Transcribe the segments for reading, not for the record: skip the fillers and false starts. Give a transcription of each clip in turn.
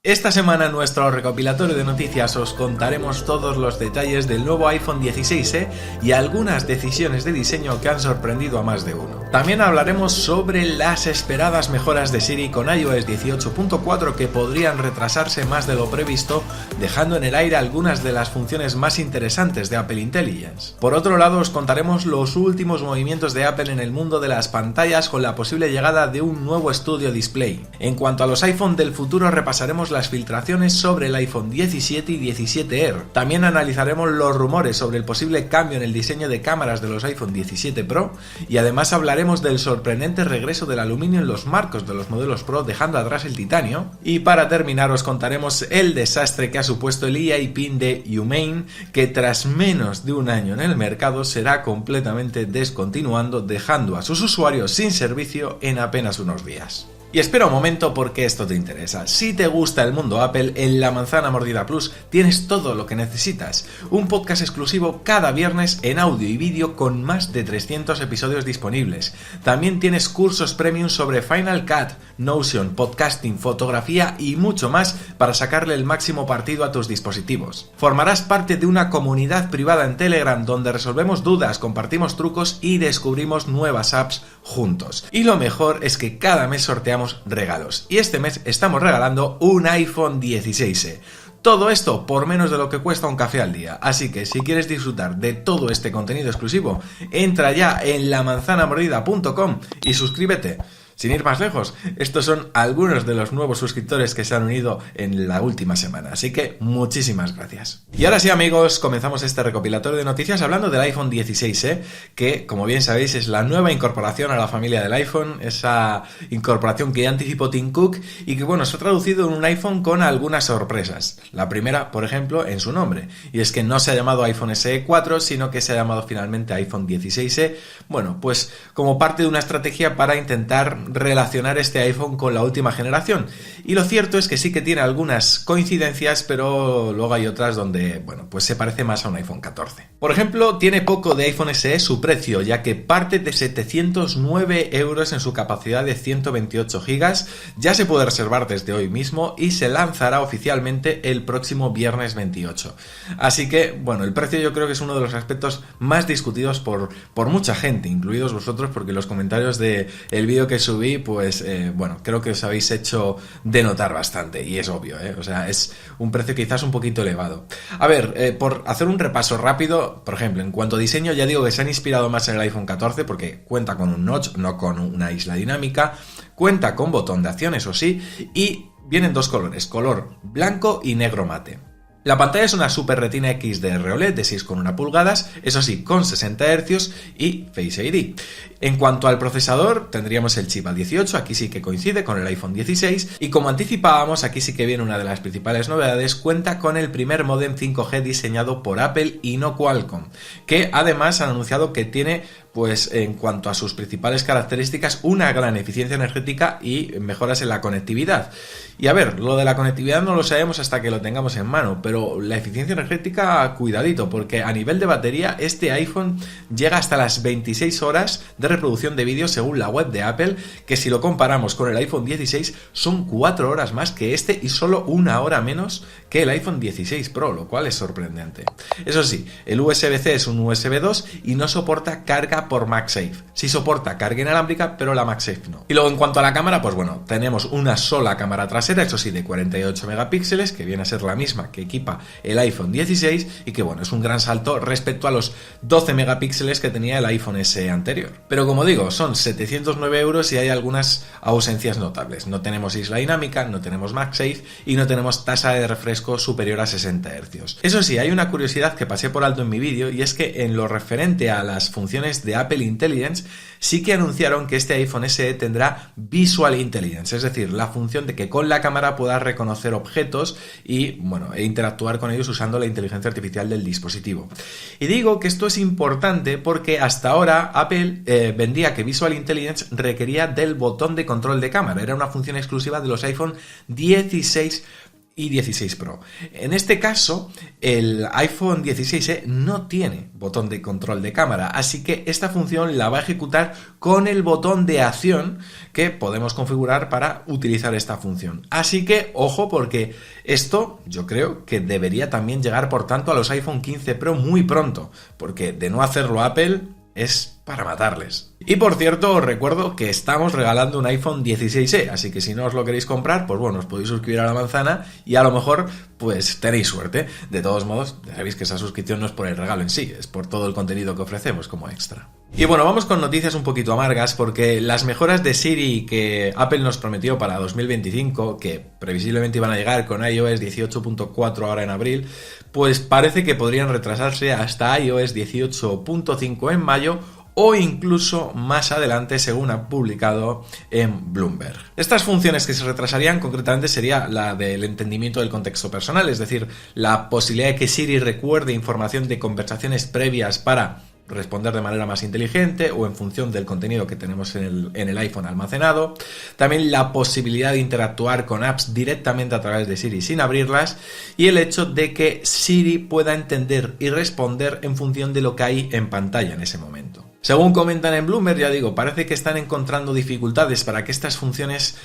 Esta semana en nuestro recopilatorio de noticias os contaremos todos los detalles del nuevo iPhone 16e y algunas decisiones de diseño que han sorprendido a más de uno. También hablaremos sobre las esperadas mejoras de Siri con iOS 18.4 que podrían retrasarse más de lo previsto, dejando en el aire algunas de las funciones más interesantes de Apple Intelligence. Por otro lado, os contaremos los últimos movimientos de Apple en el mundo de las pantallas con la posible llegada de un nuevo Studio Display. En cuanto a los iPhone del futuro, repasaremos las filtraciones sobre el iPhone 17 y 17 Air. También analizaremos los rumores sobre el posible cambio en el diseño de cámaras de los iPhone 17 Pro y además hablaremos del sorprendente regreso del aluminio en los marcos de los modelos Pro, dejando atrás el titanio. Y para terminar os contaremos el desastre que ha supuesto el EA Pin de Humane, que tras menos de un año en el mercado será completamente descontinuado, dejando a sus usuarios sin servicio en apenas unos días. Y espera un momento porque esto te interesa. Si te gusta el mundo Apple, en La Manzana Mordida Plus tienes todo lo que necesitas. Un podcast exclusivo cada viernes en audio y vídeo con más de 300 episodios disponibles. También tienes cursos premium sobre Final Cut, Notion, podcasting, fotografía y mucho más para sacarle el máximo partido a tus dispositivos. Formarás parte de una comunidad privada en Telegram donde resolvemos dudas, compartimos trucos y descubrimos nuevas apps juntos. Y lo mejor es que cada mes sorteamos regalos. Y este mes estamos regalando un iPhone 16e. Todo esto por menos de lo que cuesta un café al día. Así que si quieres disfrutar de todo este contenido exclusivo, entra ya en lamanzanamordida.com y suscríbete. Sin ir más lejos, estos son algunos de los nuevos suscriptores que se han unido en la última semana, así que muchísimas gracias. Y ahora sí, amigos, comenzamos este recopilatorio de noticias hablando del iPhone 16e, que como bien sabéis es la nueva incorporación a la familia del iPhone, esa incorporación que ya anticipó Tim Cook y que bueno, se ha traducido en un iPhone con algunas sorpresas. La primera, por ejemplo, en su nombre, y es que no se ha llamado iPhone SE 4, sino que se ha llamado finalmente iPhone 16e, bueno, pues como parte de una estrategia para intentar relacionar este iPhone con la última generación. Y lo cierto es que sí que tiene algunas coincidencias, pero luego hay otras donde, bueno, pues se parece más a un iPhone 14. Por ejemplo, tiene poco de iPhone SE su precio, ya que parte de 709 euros en su capacidad de 128 GB, ya se puede reservar desde hoy mismo y se lanzará oficialmente el próximo viernes 28. Así que, bueno, el precio yo creo que es uno de los aspectos más discutidos por mucha gente, incluidos vosotros, porque los comentarios del vídeo que subí, pues bueno, creo que os habéis hecho de notar bastante, y es obvio, o sea, es un precio quizás un poquito elevado. A ver, por hacer un repaso rápido, por ejemplo, en cuanto a diseño, ya digo que se han inspirado más en el iPhone 14 porque cuenta con un notch, no con una isla dinámica, cuenta con botón de acción, eso sí, y vienen dos colores, color blanco y negro mate. La pantalla es una Super Retina XDR OLED de 6,1 pulgadas, eso sí, con 60 Hz y Face ID. En cuanto al procesador, tendríamos el chip A18, aquí sí que coincide con el iPhone 16, y como anticipábamos, aquí sí que viene una de las principales novedades, cuenta con el primer módem 5G diseñado por Apple y no Qualcomm, que además han anunciado que tiene, pues en cuanto a sus principales características, una gran eficiencia energética y mejoras en la conectividad. Y a ver, lo de la conectividad no lo sabemos hasta que lo tengamos en mano, pero la eficiencia energética, cuidadito, porque a nivel de batería este iPhone llega hasta las 26 horas de reproducción de vídeo según la web de Apple, que si lo comparamos con el iPhone 16 son 4 horas más que este y solo 1 hora menos que el iPhone 16 Pro, lo cual es sorprendente. Eso sí, el USB-C es un USB 2 y no soporta carga por MagSafe. Sí soporta carga inalámbrica, pero la MagSafe no. Y luego en cuanto a la cámara, pues bueno, tenemos una sola cámara trasera, eso sí, de 48 megapíxeles, que viene a ser la misma que equipa el iPhone 16 y que bueno, es un gran salto respecto a los 12 megapíxeles que tenía el iPhone SE anterior. Pero como digo, son 709 euros y hay algunas ausencias notables. No tenemos isla dinámica, no tenemos MagSafe y no tenemos tasa de refresco superior a 60 Hz. Eso sí, hay una curiosidad que pasé por alto en mi vídeo y es que en lo referente a las funciones de Apple Intelligence sí que anunciaron que este iPhone SE tendrá Visual Intelligence, es decir, la función de que con la cámara pueda reconocer objetos y bueno, e interactuar con ellos usando la inteligencia artificial del dispositivo. Y digo que esto es importante porque hasta ahora Apple vendía que Visual Intelligence requería del botón de control de cámara, era una función exclusiva de los iPhone 16 y 16 Pro. En este caso, el iPhone 16e no tiene botón de control de cámara, así que esta función la va a ejecutar con el botón de acción que podemos configurar para utilizar esta función. Así que, ojo, porque esto yo creo que debería también llegar, por tanto, a los iPhone 15 Pro muy pronto, porque de no hacerlo Apple es para matarles. Y por cierto, os recuerdo que estamos regalando un iPhone 16e, así que si no os lo queréis comprar, pues bueno, os podéis suscribir a la manzana y a lo mejor pues tenéis suerte. De todos modos, ya sabéis que esa suscripción no es por el regalo en sí, es por todo el contenido que ofrecemos como extra. Y bueno, vamos con noticias un poquito amargas, porque las mejoras de Siri que Apple nos prometió para 2025, que previsiblemente iban a llegar con iOS 18.4 ahora en abril, pues parece que podrían retrasarse hasta iOS 18.5 en mayo o incluso más adelante, según ha publicado en Bloomberg. Estas funciones que se retrasarían concretamente sería la del entendimiento del contexto personal, es decir, la posibilidad de que Siri recuerde información de conversaciones previas para responder de manera más inteligente o en función del contenido que tenemos en el iPhone almacenado. También la posibilidad de interactuar con apps directamente a través de Siri sin abrirlas, y el hecho de que Siri pueda entender y responder en función de lo que hay en pantalla en ese momento. Según comentan en Bloomberg, ya digo, parece que están encontrando dificultades para que estas funciones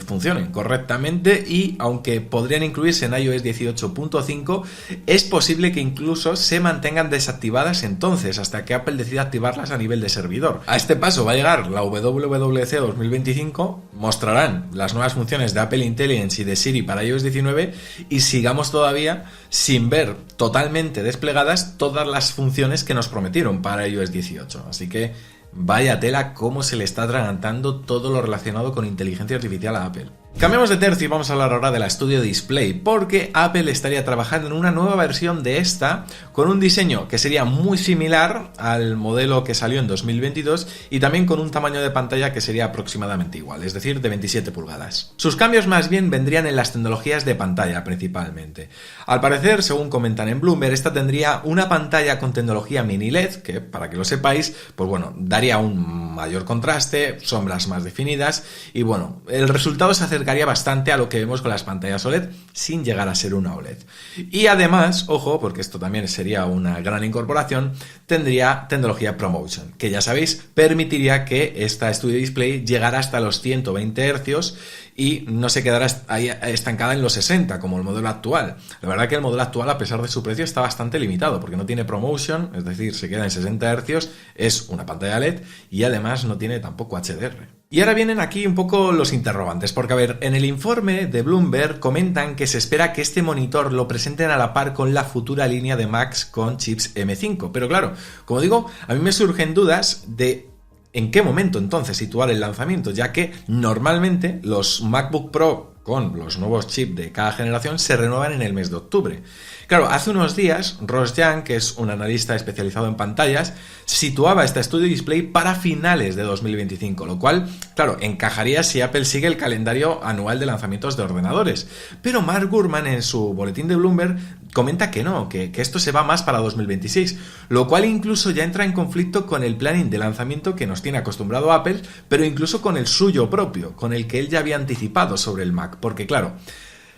funcionen correctamente, y aunque podrían incluirse en iOS 18.5, es posible que incluso se mantengan desactivadas entonces hasta que Apple decida activarlas a nivel de servidor. A este paso va a llegar la WWDC 2025, mostrarán las nuevas funciones de Apple Intelligence y de Siri para iOS 19 y sigamos todavía sin ver totalmente desplegadas todas las funciones que nos prometieron para iOS 18. Así que vaya tela cómo se le está atragantando todo lo relacionado con inteligencia artificial a Apple. Cambiamos de tercio y vamos a hablar ahora de la Studio Display, porque Apple estaría trabajando en una nueva versión de esta con un diseño que sería muy similar al modelo que salió en 2022 y también con un tamaño de pantalla que sería aproximadamente igual, es decir, de 27 pulgadas. Sus cambios más bien vendrían en las tecnologías de pantalla principalmente. Al parecer, según comentan en Bloomberg, esta tendría una pantalla con tecnología mini LED, que para que lo sepáis, pues bueno, daría un mayor contraste, sombras más definidas y bueno, el resultado se acercaría bastante a lo que vemos con las pantallas OLED sin llegar a ser una OLED. Y además, ojo, porque esto también sería una gran incorporación, tendría tecnología ProMotion, que ya sabéis, permitiría que esta Studio Display llegara hasta los 120 Hz y no se quedará ahí estancada en los 60 como el modelo actual. La verdad que el modelo actual, a pesar de su precio, está bastante limitado porque no tiene ProMotion, es decir, se queda en 60 Hz, es una pantalla LED y además no tiene tampoco HDR. Y ahora vienen aquí un poco los interrogantes, porque a ver, en el informe de Bloomberg comentan que se espera que este monitor lo presenten a la par con la futura línea de Macs con chips M5, pero claro, como digo, a mí me surgen dudas de ¿en qué momento entonces situar el lanzamiento? Ya que normalmente los MacBook Pro con los nuevos chips de cada generación se renuevan en el mes de octubre. Claro, hace unos días Ross Young, que es un analista especializado en pantallas, situaba esta Studio Display para finales de 2025, lo cual, claro, encajaría si Apple sigue el calendario anual de lanzamientos de ordenadores. Pero Mark Gurman, en su boletín de Bloomberg, comenta que no, que esto se va más para 2026, lo cual incluso ya entra en conflicto con el planning de lanzamiento que nos tiene acostumbrado Apple, pero incluso con el suyo propio, con el que él ya había anticipado sobre el Mac, porque claro,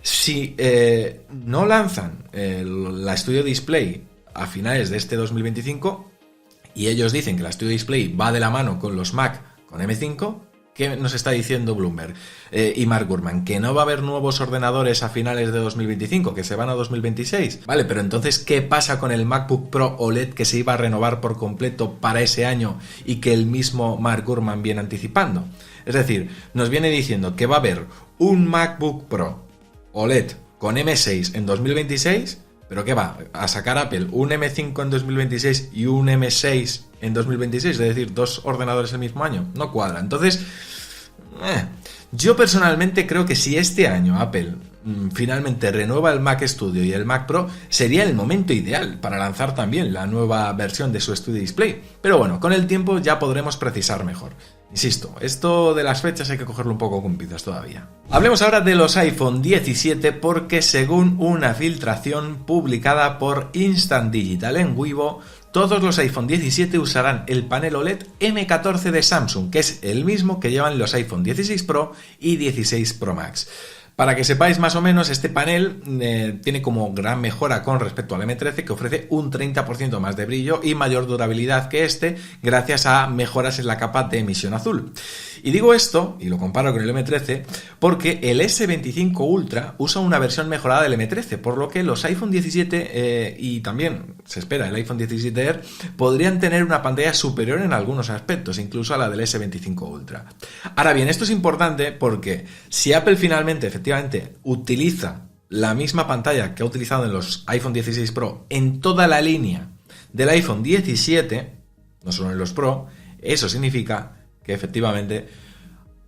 si no lanzan la Studio Display a finales de este 2025 y ellos dicen que la Studio Display va de la mano con los Mac con M5, ¿qué nos está diciendo Bloomberg y Mark Gurman? ¿Que no va a haber nuevos ordenadores a finales de 2025, que se van a 2026? Vale, pero entonces, ¿qué pasa con el MacBook Pro OLED que se iba a renovar por completo para ese año y que el mismo Mark Gurman viene anticipando? Es decir, nos viene diciendo que va a haber un MacBook Pro OLED con M6 en 2026, pero ¿qué va? ¿A sacar Apple un M5 en 2026 y un M6 en 2026? Es decir, dos ordenadores el mismo año. No cuadra. Entonces, yo personalmente creo que si este año Apple finalmente renueva el Mac Studio y el Mac Pro, sería el momento ideal para lanzar también la nueva versión de su Studio Display. Pero bueno, con el tiempo ya podremos precisar mejor. Insisto, esto de las fechas hay que cogerlo un poco con pinzas todavía. Hablemos ahora de los iPhone 17 porque según una filtración publicada por Instant Digital en Weibo, todos los iPhone 17 usarán el panel OLED M14 de Samsung, que es el mismo que llevan los iPhone 16 Pro y 16 Pro Max. Para que sepáis más o menos, este panel tiene como gran mejora con respecto al M13, que ofrece un 30% más de brillo y mayor durabilidad que este, gracias a mejoras en la capa de emisión azul. Y digo esto, y lo comparo con el M13, porque el S25 Ultra usa una versión mejorada del M13, por lo que los iPhone 17 y también se espera el iPhone 17 Air podrían tener una pantalla superior en algunos aspectos, incluso a la del S25 Ultra. Ahora bien, esto es importante porque si Apple finalmente, efectivamente, utiliza la misma pantalla que ha utilizado en los iPhone 16 Pro en toda la línea del iPhone 17, no solo en los Pro, eso significa que efectivamente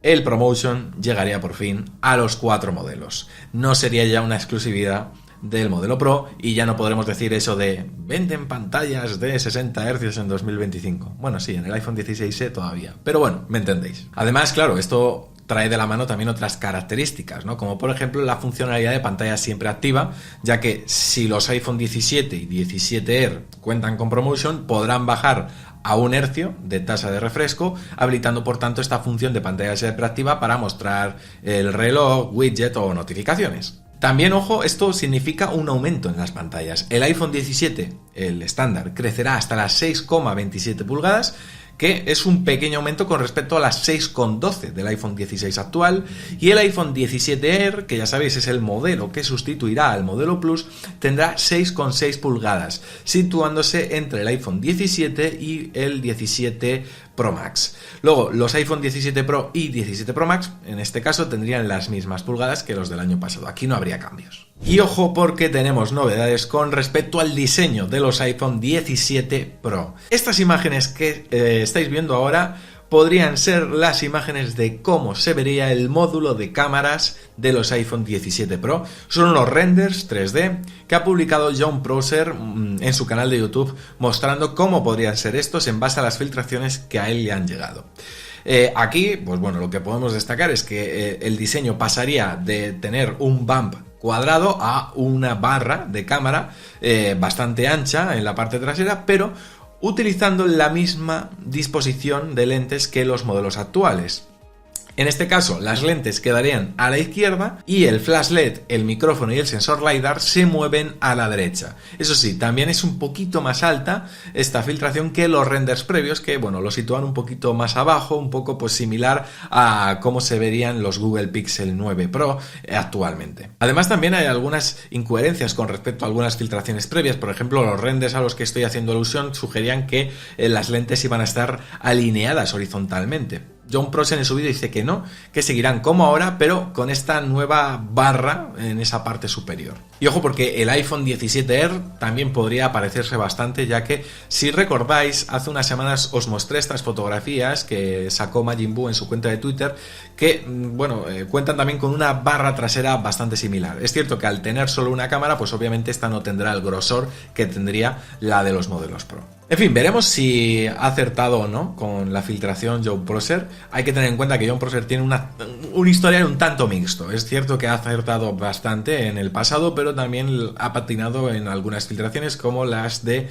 el ProMotion llegaría por fin a los 4 modelos. No sería ya una exclusividad del modelo Pro y ya no podremos decir eso de venden pantallas de 60 Hz en 2025. Bueno, sí, en el iPhone 16 todavía, pero bueno, me entendéis. Además, claro, esto trae de la mano también otras características, ¿no? Como por ejemplo la funcionalidad de pantalla siempre activa, ya que si los iPhone 17 y 17 Air cuentan con ProMotion, podrán bajar a 1 hercio de tasa de refresco, habilitando por tanto esta función de pantalla siempre activa para mostrar el reloj, widget o notificaciones. También, ojo, esto significa un aumento en las pantallas. El iPhone 17, el estándar, crecerá hasta las 6,27 pulgadas, que es un pequeño aumento con respecto a las 6,12 del iPhone 16 actual, y el iPhone 17 Air, que ya sabéis es el modelo que sustituirá al modelo Plus, tendrá 6,6 pulgadas, situándose entre el iPhone 17 y el 17 Pro Max. Luego, los iPhone 17 Pro y 17 Pro Max, en este caso, tendrían las mismas pulgadas que los del año pasado. Aquí no habría cambios. Y ojo porque tenemos novedades con respecto al diseño de los iPhone 17 Pro. Estas imágenes que estáis viendo ahora podrían ser las imágenes de cómo se vería el módulo de cámaras de los iPhone 17 Pro. Son unos renders 3D que ha publicado Jon Prosser en su canal de YouTube, mostrando cómo podrían ser estos en base a las filtraciones que a él le han llegado. Aquí, pues bueno, lo que podemos destacar es que el diseño pasaría de tener un bump cuadrado a una barra de cámara bastante ancha en la parte trasera, pero utilizando la misma disposición de lentes que los modelos actuales. En este caso, las lentes quedarían a la izquierda y el flash LED, el micrófono y el sensor LiDAR se mueven a la derecha. Eso sí, también es un poquito más alta esta filtración que los renders previos, que bueno, lo sitúan un poquito más abajo, un poco pues similar a cómo se verían los Google Pixel 9 Pro actualmente. Además, también hay algunas incoherencias con respecto a algunas filtraciones previas. Por ejemplo, los renders a los que estoy haciendo alusión sugerían que las lentes iban a estar alineadas horizontalmente. Jon Prosser en su vídeo dice que no, que seguirán como ahora, pero con esta nueva barra en esa parte superior. Y ojo porque el iPhone 17 Air también podría parecerse bastante, ya que si recordáis, hace unas semanas os mostré estas fotografías que sacó Majin Buu en su cuenta de Twitter, que bueno, cuentan también con una barra trasera bastante similar. Es cierto que al tener solo una cámara, pues obviamente esta no tendrá el grosor que tendría la de los modelos Pro. En fin, veremos si ha acertado o no con la filtración Jon Prosser. Hay que tener en cuenta que Jon Prosser tiene un historial un tanto mixto. Es cierto que ha acertado bastante en el pasado, pero también ha patinado en algunas filtraciones como las de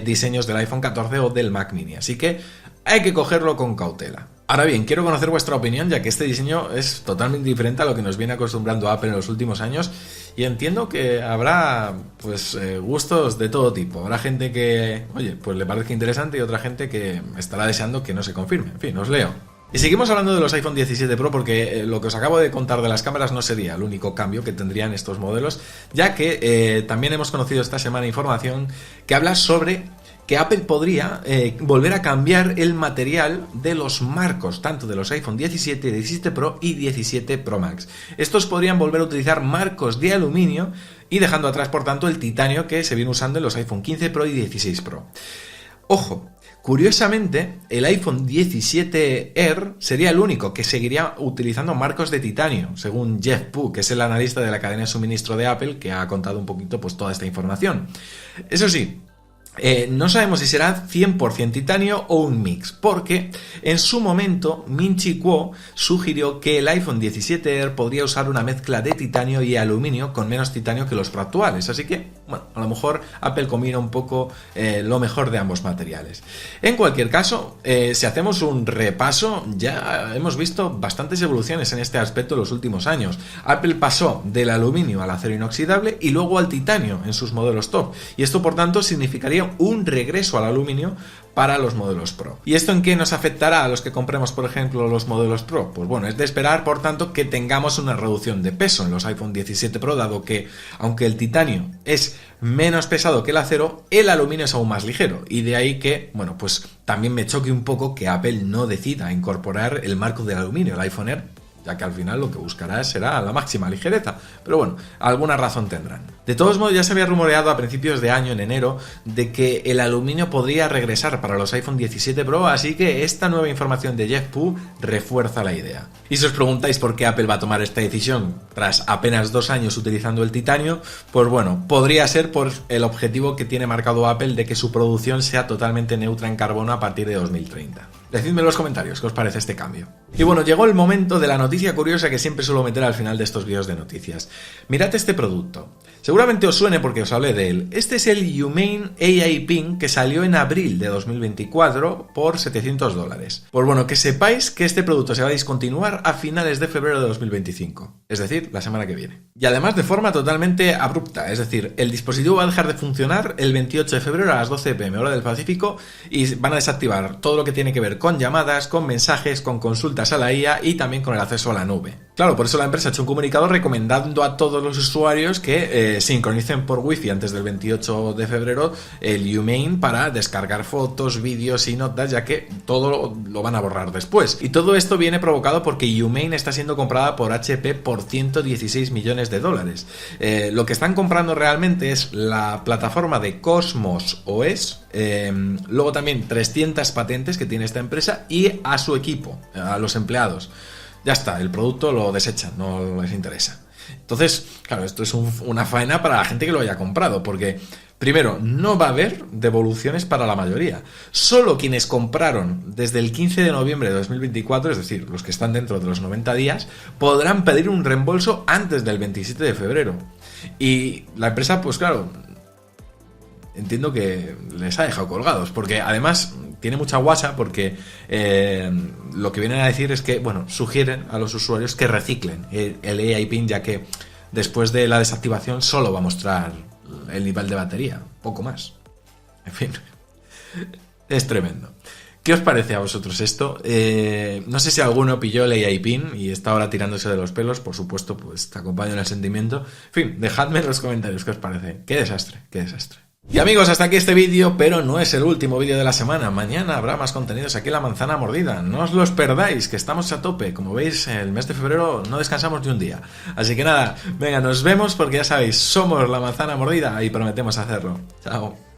diseños del iPhone 14 o del Mac Mini. Así que hay que cogerlo con cautela. Ahora bien, quiero conocer vuestra opinión, ya que este diseño es totalmente diferente a lo que nos viene acostumbrando Apple en los últimos años, y entiendo que habrá pues gustos de todo tipo. Habrá gente que, oye, pues le parezca interesante y otra gente que estará deseando que no se confirme. En fin, os leo. Y seguimos hablando de los iPhone 17 Pro porque lo que os acabo de contar de las cámaras no sería el único cambio que tendrían estos modelos, ya que también hemos conocido esta semana información que habla sobre que Apple podría volver a cambiar el material de los marcos, tanto de los iPhone 17, 17 Pro y 17 Pro Max. Estos podrían volver a utilizar marcos de aluminio y dejando atrás, por tanto, el titanio que se viene usando en los iPhone 15 Pro y 16 Pro. Ojo, curiosamente, el iPhone 17 Air sería el único que seguiría utilizando marcos de titanio, según Jeff Pu, que es el analista de la cadena de suministro de Apple, que ha contado un poquito pues toda esta información. Eso sí, No sabemos si será 100% titanio o un mix, porque en su momento Min-Chi Kuo sugirió que el iPhone 17 Air podría usar una mezcla de titanio y aluminio con menos titanio que los Pro actuales, así que, bueno, a lo mejor Apple combina un poco lo mejor de ambos materiales. En cualquier caso, si hacemos un repaso, ya hemos visto bastantes evoluciones en este aspecto en los últimos años. Apple pasó del aluminio al acero inoxidable y luego al titanio en sus modelos top, y esto por tanto significaría un regreso al aluminio para los modelos Pro. ¿Y esto en qué nos afectará a los que compremos, por ejemplo, los modelos Pro? Pues bueno, es de esperar, por tanto, que tengamos una reducción de peso en los iPhone 17 Pro, dado que, aunque el titanio es menos pesado que el acero, el aluminio es aún más ligero, y de ahí que, bueno, pues también me choque un poco que Apple no decida incorporar el marco del aluminio al iPhone Air, ya que al final lo que buscará será la máxima ligereza, pero bueno, alguna razón tendrán. De todos modos, ya se había rumoreado a principios de año, en enero, de que el aluminio podría regresar para los iPhone 17 Pro, así que esta nueva información de Jeff Pu refuerza la idea. Y si os preguntáis por qué Apple va a tomar esta decisión tras apenas 2 años utilizando el titanio, pues bueno, podría ser por el objetivo que tiene marcado Apple de que su producción sea totalmente neutra en carbono a partir de 2030. Decidme en los comentarios qué os parece este cambio. Y bueno, llegó el momento de la noticia curiosa que siempre suelo meter al final de estos vídeos de noticias. Mirad este producto. Seguramente os suene porque os hablé de él. Este es el Humane AI Pin que salió en abril de 2024 por $700. Pues bueno, que sepáis que este producto se va a discontinuar a finales de febrero de 2025. Es decir, la semana que viene. Y además de forma totalmente abrupta. Es decir, el dispositivo va a dejar de funcionar el 28 de febrero a las 12 p.m. hora del Pacífico y van a desactivar todo lo que tiene que ver con llamadas, con mensajes, con consultas a la IA y también con el acceso a la nube. Claro, por eso la empresa ha hecho un comunicado recomendando a todos los usuarios que sincronicen por Wi-Fi antes del 28 de febrero el Humane para descargar fotos, vídeos y notas, ya que todo lo van a borrar después. Y todo esto viene provocado porque Humane está siendo comprada por HP por $116 millones. Lo que están comprando realmente es la plataforma de Cosmos OS, luego también 300 patentes que tiene esta empresa y a su equipo, a los empleados. Ya está, el producto lo desechan, no les interesa. Entonces, claro, esto es una faena para la gente que lo haya comprado, porque primero, no va a haber devoluciones para la mayoría. Solo quienes compraron desde el 15 de noviembre de 2024, es decir, los que están dentro de los 90 días, podrán pedir un reembolso antes del 27 de febrero. Y la empresa, pues claro, entiendo que les ha dejado colgados, porque además tiene mucha guasa, porque lo que vienen a decir es que, bueno, sugieren a los usuarios que reciclen el AI Pin, ya que después de la desactivación solo va a mostrar el nivel de batería, poco más. En fin, es tremendo. ¿Qué os parece a vosotros esto? No sé si alguno pilló el AI Pin y está ahora tirándose de los pelos, por supuesto, pues te acompaño en el sentimiento. En fin, dejadme en los comentarios qué os parece. Qué desastre, qué desastre. Y amigos, hasta aquí este vídeo, pero no es el último vídeo de la semana. Mañana habrá más contenidos aquí en La Manzana Mordida. No os los perdáis, que estamos a tope. Como veis, el mes de febrero no descansamos ni un día. Así que nada, venga, nos vemos porque ya sabéis, somos La Manzana Mordida y prometemos hacerlo. Chao.